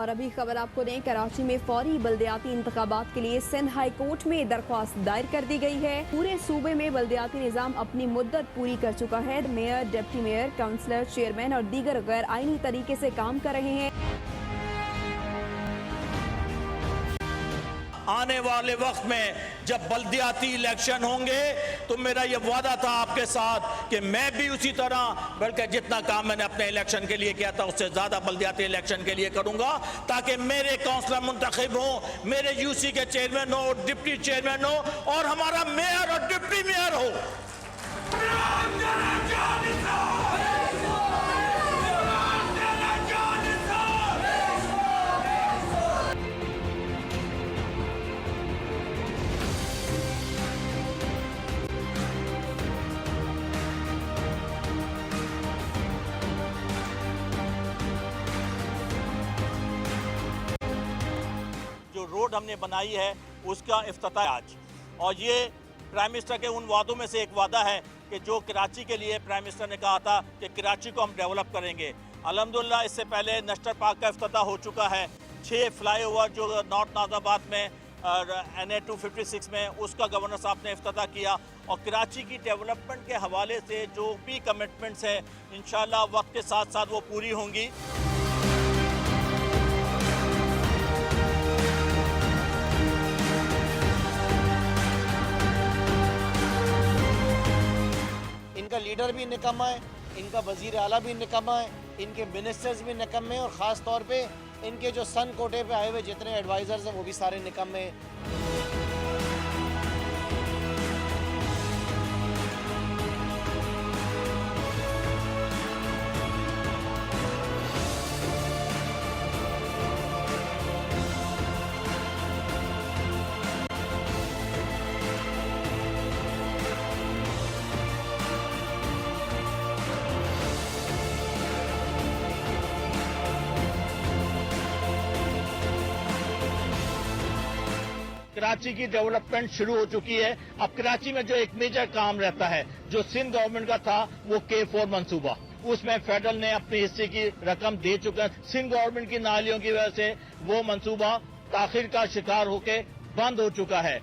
और अभी खबर आपको दें, कराची में फौरी बल्दियाती इंतखाबात के लिए सिंध हाई कोर्ट में दरख्वास्त दायर कर दी गई है। पूरे सूबे में बल्दियाती निज़ाम अपनी मुद्दत पूरी कर चुका है। Mayor, deputy mayor, councillor, chairman और दीगर गैर आईनी तरीके से काम कर रहे हैं। आने वाले वक्त में जब बल्दियाती इलेक्शन होंगे तो मेरा ये वादा था आपके साथ कि मैं भी उसी तरह, बल्कि जितना काम मैंने अपने इलेक्शन के लिए किया था उससे ज्यादा बल्दियाती इलेक्शन के लिए करूंगा, ताकि मेरे काउंसलर मुंतखब हो, मेरे यूसी के चेयरमैन हो, डिप्टी चेयरमैन हो और हमारा मेयर और डिप्टी मेयर हो। जो रोड हमने बनाई है उसका इफ्तिताह आज, और ये प्राइम मिनिस्टर के उन वादों में से एक वादा है कि जो कराची के लिए प्राइम मिनिस्टर ने कहा था कि कराची को हम डेवलप करेंगे। अल्हम्दुलिल्लाह इससे पहले नेशनल पार्क का इफ्तिताह हो चुका है। 6 फ्लाईओवर जो नॉर्थ नाज़ाबाद में और NA 256 में उसका गवर्नर साहब ने इफ्तिताह किया, और कराची की डेवलपमेंट के हवाले से जो भी कमिटमेंट्स हैं इंशाअल्लाह वक्त के साथ साथ वो पूरी होंगी। इनका लीडर भी निकम्मा है, इनका वजीर आला भी निकम्मा है, इनके मिनिस्टर्स भी निकम्मे हैं, और ख़ास तौर पे इनके जो सन कोटे पे आए हुए जितने एडवाइज़र्स हैं वो भी सारे निकम्मे हैं। कराची की डेवलपमेंट शुरू हो चुकी है। अब कराची में जो एक मेजर काम रहता है जो सिंध गवर्नमेंट का था वो K4 मंसूबा, उसमें फेडरल ने अपने हिस्से की रकम दे चुका है। सिंध गवर्नमेंट की नालियों की वजह से वो मंसूबा ताखिर का शिकार होकर बंद हो चुका है।